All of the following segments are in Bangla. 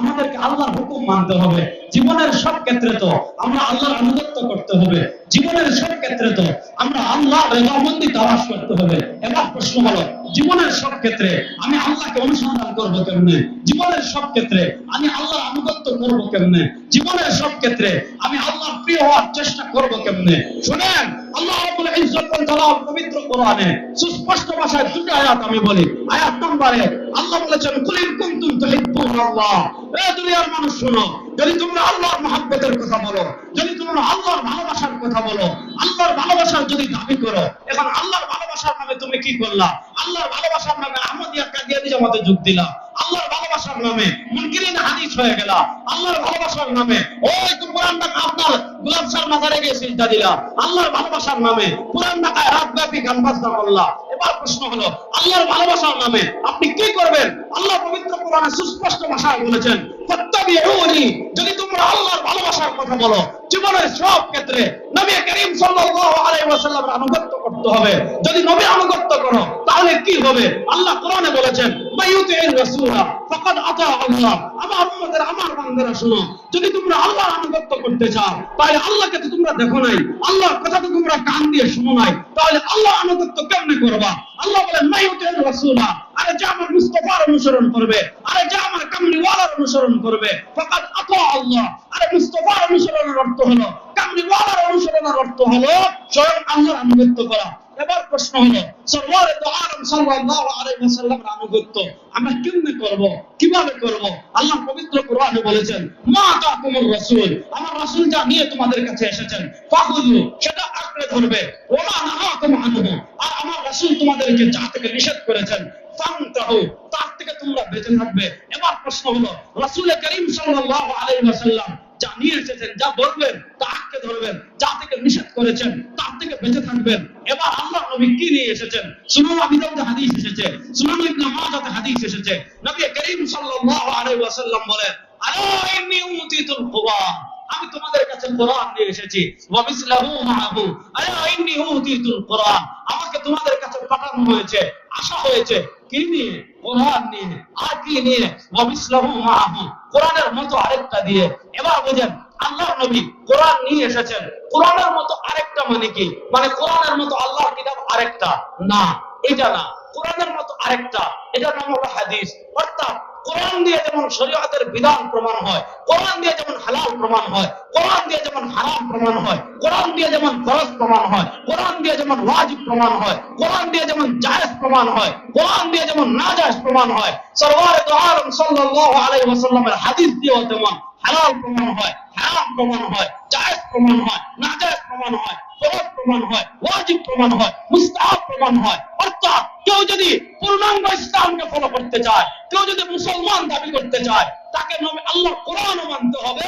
আমাদেরকে আল্লাহর হুকুম মানতে হবে। জীবনের সব ক্ষেত্রে তো আমরা আল্লাহর আনুগত্য করতে হবে। জীবনের সব ক্ষেত্রে তো আমরা আল্লাহর রেজামন্দি তালাশ করতে হবে। এবার প্রশ্ন হলো, জীবনের সব ক্ষেত্রে আমি আল্লাহকে অনুসন্ধান করবো কেমনে? জীবনের সব ক্ষেত্রে আমি আল্লাহর আনুগত্য করবো কেমনে? জীবনের সব ক্ষেত্রে আমি আল্লাহর প্রিয় হওয়ার চেষ্টা করবো কেমনে? শুনেন, আল্লাহ রাব্বুল ইজ্জত ওয়াল জালাল পবিত্র কোরআনে সুস্পষ্ট ভাষায় দুটো আয়াত আমি বলি। আয়াত নম্বর 1, আল্লাহ বলেছেন, কুল ইন কুনতুম তুহিব্বুনাল্লাহ। এ দুনিয়ার মানুষ শোনো, যদি তোমরা আল্লাহর মহব্বতের কথা বলো, যদি তোমরা আল্লাহর ভালোবাসার কথা বলো, আল্লাহর ভালোবাসার যদি দাবি করো, এখন আল্লাহর ভালোবাসার নামে তুমি কি করলা? আল্লাহর ভালোবাসার নামে আহমদিয়া কাদিয়ানি জামাতে যোগ দিলা। আল্লাহর ভালোবাসার নামে মুনকিরিন হাদিস হয়ে গেলা। আল্লাহর ভালোবাসার নামে ওই তো পুরান ঢাকা আপনার গোলাপ শাহ মাজারে গিয়ে সিজদা দিলা। আল্লাহর ভালোবাসার নামে পুরান ঢাকায় রাতব্যাপী গান বাজনা করলা। এবার প্রশ্ন হলো, আল্লাহর ভালোবাসার নামে আপনি কি করবেন? আল্লাহ পবিত্র কোরআনে সুস্পষ্ট ভাষায় বলেছেন, ফাত্তাবিউনি। যদি তোমরা আল্লাহর ভালোবাসার কথা বলো, জীবনের সব ক্ষেত্রে নবী করিম সাল্লাল্লাহু আলাইহি ওয়াসাল্লামের আনুগত্য করতে হবে। যদি নবীর আনুগত্য করো তাহলে কি হবে? আল্লাহ কোরআনে বলেছেন, মাইয়ুতির রাসূলা ফাকাদ আতা আল্লাহ। আমার উম্মতের, আমার বান্দারা শুনো, যদি তোমরা আল্লাহর আনুগত্য করতে চাও, তাহলে আল্লাহকে তো তোমরা দেখো নাই, আল্লাহর কথা তো তোমরা কান দিয়ে শুনো নাই, তাহলে আল্লাহর আনুগত্য কেমনে করবা? আল্লাহ বলেন, মাইয়ুতির রাসূলা, আরে যে আমার মুস্তাফার অনুসরণ করবে, আরে যে আমার কামলিওয়ালার অনুসরণ করবে, ফাকাদ আতা আল্লাহ। আরে মুস্তাফার অনুসরণের অর্থ হলো, কামলিওয়ালার অনুসরণের অর্থ হলো স্বয়ং আল্লাহর আনুগত্য করা। এবার প্রশ্ন হলো, সরওয়ারে দু আলম সাল্লাল্লাহু আলাইহি ওয়াসাল্লামের আনুগত্য আমরা কেমনে করব, কিভাবে করব? আল্লাহ পবিত্র কোরআনে বলেছেন, মা তাকুমুর রাসূল, আমার রাসূল যা নিয়ে তোমাদের কাছে এসেছেন, ফাখুযু, সেটা আঁকড়ে ধরবে। ওয়া নাহাকুম আনহু, আর আমার রাসূল তোমাদেরকে যা থেকে নিষেধ করেছেন, ফান্তাহু, তার থেকে তোমরা বেঁচে থাকবে। এবার প্রশ্ন হলো, রাসূল করিম সাল্লাল্লাহু আলাইহি ওয়াসাল্লাম যা নিয়ে এসেছেন, যা বলবেন তা আঁকড়ে ধরবেন, যা থেকে নিষেধ করেছেন তার থেকে বেঁচে থাকবেন। এবার আল্লাহ নবী কি নিয়ে এসেছেন? সুনান আবি দাউদে হাদিস এসেছে, সুনান ইবনে মাজাহতে হাদিস এসেছে। নবী করিম সাল্লাল্লাহু আলাইহি ওয়াসাল্লাম বলেন, আলা ইন্নী উতিতুল কুরআন, আমি তোমাদের কাছে কোরআন নিয়ে এসেছি। ওয়া মিসলাহু মাআহু, আলা ইন্নী উতিতুল কুরআন, আমাকে তোমাদের কাছে পাঠানো হয়েছে, আসা হয়েছে কি নিয়ে? কোরআন নিয়ে। আর কি নিয়ে? ওয়া মিসলাহু মাআহু, কোরআনের মতো আরেকটা দিয়ে। এবার বুঝেন, আল্লাহর নবী কোরআন নিয়ে এসেছেন, কোরআনের মতো আরেকটা মানে কি? মানে কোরআনের মতো আল্লাহর কিতাব আরেকটা না, এটা না। কোরআনের মতো আরেকটা, এটার নাম হলো হাদিস। অর্থাৎ কোরআন দিয়ে যেমন শরীয়তের বিধান প্রমাণ হয়, কোরআন দিয়ে যেমন হালাল প্রমাণ হয়, কোরআন দিয়ে যেমন হারাম প্রমাণ হয়, কোরআন দিয়ে যেমন ফরজ প্রমাণ হয়, কোরআন দিয়ে যেমন ওয়াজিব প্রমাণ হয়, কোরআন দিয়ে যেমন জায়েজ প্রমাণ হয়, কোরআন দিয়ে যেমন নাজায়েজ প্রমাণ হয়, সরওয়ারে দু আলম সাল্লাল্লাহু আলাইহি ওয়াসাল্লামের হাদিস দিয়েও তেমন হালাল প্রমাণ হয়, হারাম প্রমাণ হয়, জায়েজ প্রমাণ হয়, নাজায়েজ প্রমাণ হয়, ফরজ প্রমাণ হয়, ওয়াজিব প্রমাণ হয়, মুস্তাহাব প্রমাণ হয়। অর্থাৎ কেউ যদি পূর্ণাঙ্গ ইসলামকে ফলো করতে চায়, কেউ যদি মুসলমান দাবি করতে চায়, তাকে নবী আল্লাহর কোরআনও মানতে হবে,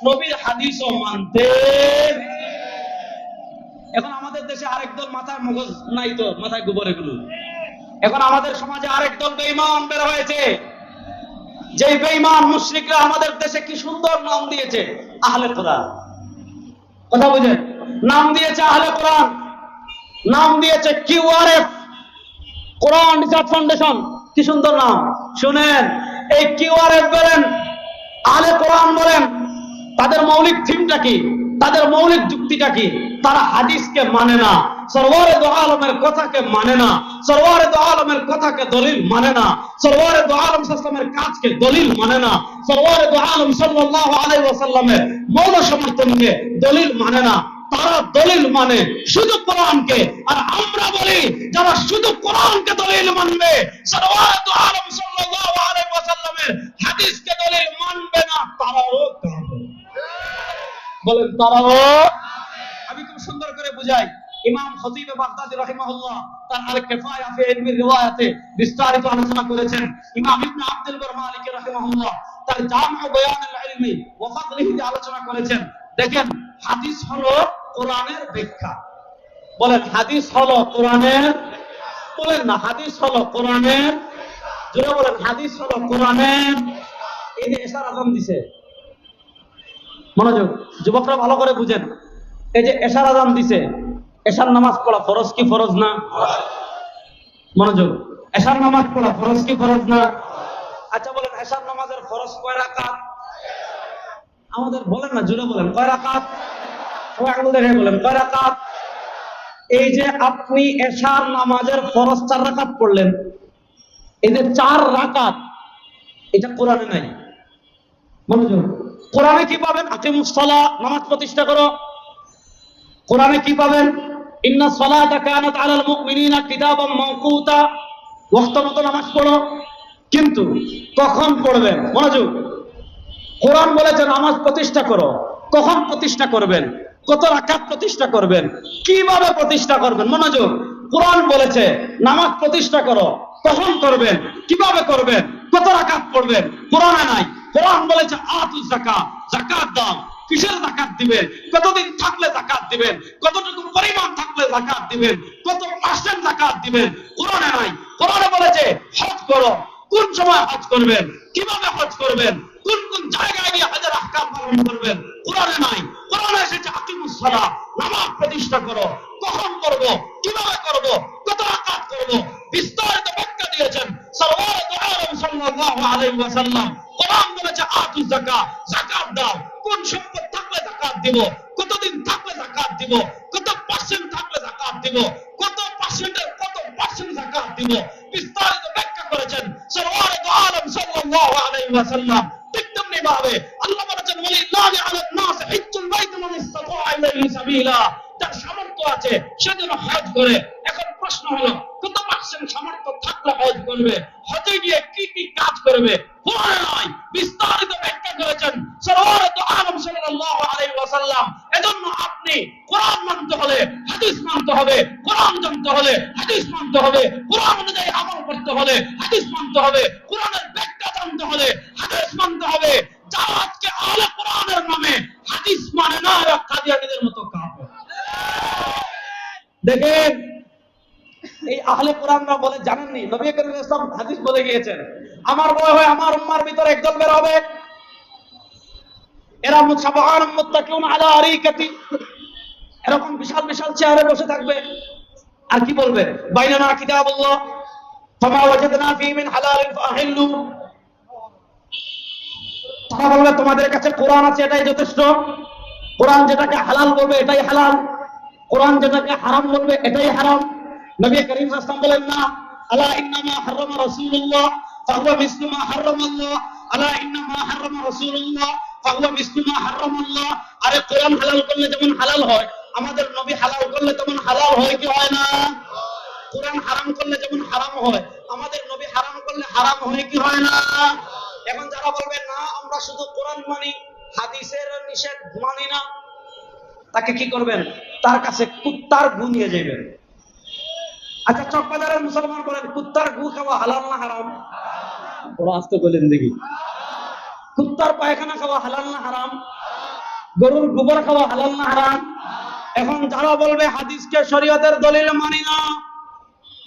নবীর হাদিসও মানতে। এখন আমাদের দেশে আরেক দল, মাথায় মগজ নাই তো, মাথায় গোবর এগুলো। এখন আমাদের সমাজে আরেক দল বেঈমান বের হয়েছে। যে বেঈমান মুশরিকরা আমাদের দেশে কি সুন্দর নাম দিয়েছে, আহলে কোরআন। কথা বুঝেন, নাম দিয়েছে আহলে কোরআন, নাম দিয়েছে কিউআরএফ, কোরআন রিসার্চ ফাউন্ডেশন। কি সুন্দর নাম। শুনেন, এই কিউআরএফ বলেন, আহলে কোরআন বলেন, তাদের মৌলিক থিমটা কি, তাদের মৌলিক যুক্তিটা কি? তারা হাদিসকে মানে না, সরওয়ারে দু আলমের কথাকে মানে না, সরওয়ারে দু আলমের কথাকে দলিল মানে না, সরওয়ারে দু আলম সাল্লামের কাজকে দলিল মানে না, সরওয়ারে দু আলম সাল্লাল্লাহু আলাইহি ওয়াসাল্লামের মৌল সমর্থনকে দলিল মানে না। তারা দলিল মানে শুধু কোরআনকে। আর আমরা বলি, যারা শুধু কোরআনকে দলিল মানবে, সরওয়ারে দু আলম সাল্লাল্লাহু আলাইহি ওয়াসাল্লামের হাদিসকে দলিল মানবে না, তারাও কাফের। বলেন তারাও। আমি খুব সুন্দর করে বুঝাই। ইমাম খতিব বাগদাদি রাহিমাহুল্লাহ তার আল কিফায়া ফি ইলমির রিওয়ায়াতে বিস্তারিত আলোচনা করেছেন। ইমাম ইবনে আব্দুল বার মালিকি রাহিমাহুল্লাহ তার জামউ বায়ানুল ইলমি ওয়া ফাদলিহি আলোচনা করেছেন। দেখেন, হাদিস হলো কোরআনের ব্যাখ্যা। বলেন, হাদিস হলো কোরআনের, বলেন না, হাদিস হলো কোরআনের, জোরে বলেন, হাদিস হলো কোরআনের। এই যে এশার আযান দিছে, মনোযোগ, যুবকরা ভালো করে বুঝেন। এই যে এশার আযান দিছে, এশার নামাজ পড়া ফরজ কি ফরজ না? মনোযোগ, এশার নামাজ পড়া ফরজ কি ফরজ না? আচ্ছা বলেন, এশার নামাজের ফরজ কয় রাকাত? আমাদের বলেন না, জুড়ে বলেন কয় রাকাত? সবাই আঙুল দেখে বলেন কয় রাকাত? এই যে আপনি এশার নামাজের ফরজ 4 রাকাত পড়লেন, এই যে 4 রাকাত, এটা কোরআনে নাই। মনোযোগ, কোরআনে কি পাবেন? আকিমুস সালাহ, নামাজ প্রতিষ্ঠা করো। কোরআনে কি পাবেন? ইন্না সালাতা কানাত আলাল মুমিনিনা কিতাবাম মাওকুতা, ওয়াক্ত মতো নামাজ পড়ো। কিন্তু কখন পড়বেন? মনোযোগ, কোরআন বলেছে নামাজ প্রতিষ্ঠা করো। কখন প্রতিষ্ঠা করবেন? কত রাকাত প্রতিষ্ঠা করবেন? কিভাবে প্রতিষ্ঠা করবেন? মনোযোগ, কোরআন বলেছে নামাজ প্রতিষ্ঠা করো, কখন করবেন, কিভাবে করবেন, কত রাকাত পড়বেন? কোরআনে নাই। কোরআন বলেছে আতুজ যাকাত, যাকাত দাও। কিসের যাকাত দিবেন? কতদিন থাকলে যাকাত দিবেন? কতটুকু পরিমাণ থাকলে যাকাত দিবেন? কত পার্সেন্ট যাকাত দিবেন? কোরআনে নাই। কোরআনে বলেছে হজ করো। কোন সময় হজ করবেন? কিভাবে হজ করবেন? কোন কোন জায়গায় গিয়ে হজের আহকাম পালন করবেন? কোরআনে নাই। কোরআনে এসেছে আকিমুস সালাহ, নামাজ প্রতিষ্ঠা করো। কখন করব, কিভাবে করব, কত রাকাত করব, বিস্তারিত ব্যাখ্যা দিয়েছেন সরওয়ারে দু আলম সাল্লাল্লাহু আলাইহি ওয়াসাল্লাম। কোরআন বলেছে আতুজ যাকাত, যাকাত দাও। কোন সম্পদ থাকলে যাকাত দিব, কতদিন থাকলে যাকাত দিব, কত পার্সেন্ট থাকলে যাকাত দিব, কত পার্সেন্টের কত পার্সেন্ট যাকাত দিব, বিস্তারিত ব্যাখ্যা করেছেন সরওয়ারে দু আলম সাল্লাল্লাহু আলাইহি ওয়াসাল্লাম। ঠিক তেমনি ভাবে আল্লাহ বলেছেন ওয়ালিল্লাহি আলান নাস হিজ্জুল বাইত মান ইসতাতা ইলাইহি সাবিলা, যার সামর্থ্য আছে সে যেন হজ করে। এখন প্রশ্ন হলো কত পার্সেন্ট সামর্থ্য থাকলে হজ করবে? হজে গিয়ে কি কি কাজ করবে? কোরআনে নাই। বিস্তারিত ব্যাখ্যা করেছেন সরওয়ারে দু আলম সাল্লাল্লাহু আলাইহি ওয়াসাল্লাম। এজন্য আপনি কোরআন মানতে হলে হাদিস মানতে হবে, কোরআন জানতে হলে হাদিস মানতে হবে, কোরআন অনুযায়ী আমল করতে হলে হাদিস মানতে হবে, কোরআনের ব্যাখ্যা জানতে হলে হাদিস মানতে হবে। যারা আজকে আহলে কোরআনের নামে হাদিস মানে না, এরা কাদিয়ানীদের মতো কাফের। দেখেন, এই আহলে কোরআনরা বলে, জানেননি নবী করিম সাল্লাল্লাহু আলাইহি ওয়াসাল্লাম হাদিস বলে গিয়েছেন, আমার মনে হয় আমার উম্মার ভিতরে একদল বের হবে, এরা মুতাবাআন মুত্তাকিউন আলা আরিকাতি, এরকম বিশাল বিশাল চেয়ারে বসে থাকবে। আর কি বলবে? বাইনানা কিতাবুল্লাহ ফামা ওয়াজাদনা ফি মিন হালালিন ফাহিল্লু। তারা বলবে তোমাদের কাছে কোরআন আছে, এটাই যথেষ্ট। কোরআন যেটাকে হালাল বলবে এটাই হালাল, কোরআন যেটাকে হারাম বলবে এটাই হারাম। নবী করিম সাল্লাল্লাহু আলাইহি ওয়াসাল্লাম বলেন না, আলা ইন্নামা হারামা রাসূলুল্লাহ ফাহুয়া মিসলু মা হারামাল্লাহ, আলা ইন্নামা হারামা রাসূলুল্লাহ ফাহুয়া মিসলু মা হারামাল্লাহ। আরে কোরআন হালাল করলে যেমন হালাল হয়, আমাদের নবী হালাল করলে তেমন হালাল হয় কি হয় না? কোরআন হারাম করলে যেমন হারাম হয়, আমাদের নবী হারাম করলে হারাম হয় কি হয় না? এখন যারা বলবে না আমরা শুধু কোরআন মানি, হাদিসের নিষেধ মানি না, তাকে কি করবেন? তার কাছে কুত্তার গু নিয়ে যাবেন। আচ্ছা, চকবাজারের মুসলমান বলেন কুত্তার গু খাওয়া হালাল না হারাম? বড় আস্তে বলেন দেখি। কুত্তার পায়খানা খাওয়া হালাল না হারাম? গরুর গোবর খাওয়া হালাল না হারাম? এখন যারা বলবে হাদিসকে শরীয়তের দলিল মানি না,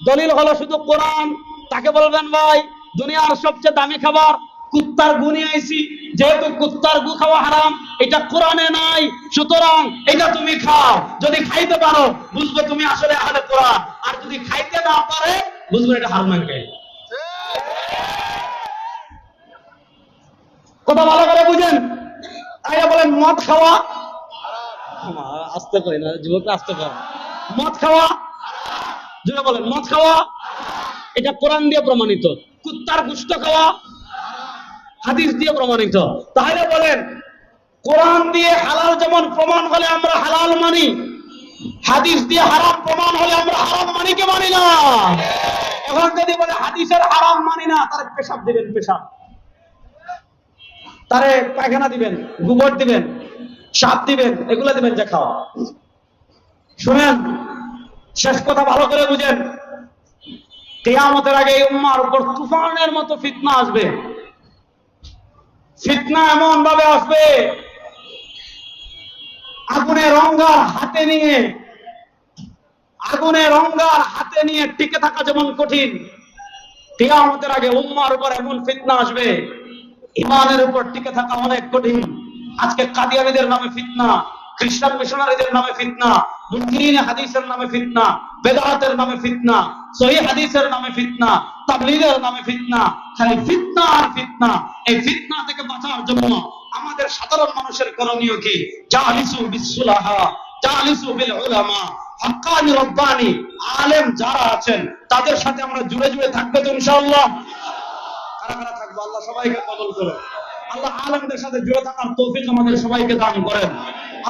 দলিল হলো শুধু কোরআন, তাকে বলবেন ভাই দুনিয়ার সবচেয়ে দামি খাবার কুত্তার গু নিয়ে আইছি, যেহেতু কুত্তার গু খাওয়া হারাম, এটা কোরআনে নাই, সুতরাং এটা তুমি খাও। যদি খাইতে পারো বুঝবে তুমি আসলে আহলে কোরআন, আর যদি খাইতে না পারে বুঝবে এটা হারাম। কথা ভালো করে বুঝেন। তাইরা বলেন মদ খাওয়া, আস্তে করে না যুবকরা, আস্তে করে, মদ খাওয়া, যারা বলেন মদ খাওয়া এটা কোরআন দিয়ে প্রমাণিত, কুত্তার গোশত খাওয়া হাদিস দিয়ে প্রমাণিত। তাহলে বলেন কোরআন দিয়ে হালাল যেমন প্রমাণ হলে আমরা হালাল মানি, হাদিস দিয়ে হারাম প্রমাণ হলে আমরা হারাম মানি কি মানি না? এখন যদি বলে হাদিসের হারাম মানি না, তার পেশাব দিবেন, পেশাব, তারে পায়খানা দিবেন, গোবর দিবেন, সাপ দিবেন, এগুলা দিবেন যে খাওয়া। শুনেন, শেষ কথা ভালো করে বুঝেন, কিয়ামতের আগে এই উম্মার উপর তুফানের মতো ফিতনা আসবে। ফিতনা এমন ভাবে আসবে, আগুনের অঙ্গার হাতে নিয়ে, আগুনের অঙ্গার হাতে নিয়ে টিকে থাকা যেমন কঠিন, কিয়ামতের আগে উম্মার উপর এমন ফিতনা আসবে, ইমানের উপর টিকে থাকা অনেক কঠিন। আজকে কাদিয়ানীদের নামে ফিতনা, খ্রিস্টান মিশনারিদের নামে ফিতনা, মুনকিরিন হাদিসের নামে ফিতনা, বেদাতের নামে ফিতনা, সহিহ হাদিসের নামে ফিতনা, তাবলীগের নামে ফিতনা, খালি ফিতনা আর ফিতনা। এই ফিতনা থেকে বাঁচার জন্য আমাদের আমাদের সাধারণ মানুষের করণীয় কি? জালিসু বিসসুলাহা, জালিসু বিল উলামা, হাক্কানি রব্বানি আলেম যারা আছেন তাদের সাথে আমরা জুড়ে জুড়ে থাকবো তো ইনশাআল্লাহ? কারা কারা থাকবো? আল্লাহ সবাইকে কবুল করুন। আল্লাহ আলেমদের সাথে জুড়ে থাকার তৌফিক আমাদের সবাইকে দান করেন।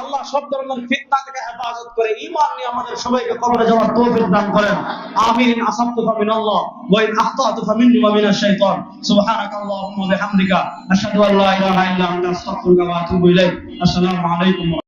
আল্লাহ সব ধরনের ফিতনা থেকে হেফাজত করে ঈমান নিয়ে আমাদের সবাইকে কবরে যাওয়ার তৌফিক দান করেন। আমিন। আসাবতু ফামিনাল্লাহ ওয়া ইন আখতাতু ফামিন্নি ওয়া মিনাশ শাইতান। সুবহানাকাল্লাহুম্মা ওয়া বিহামদিকা আশহাদু আল্লা ইলাহা ইল্লা আনতা আস্তাগফিরুকা ওয়া আতুবু ইলাইক। আসসালামু আলাইকুম।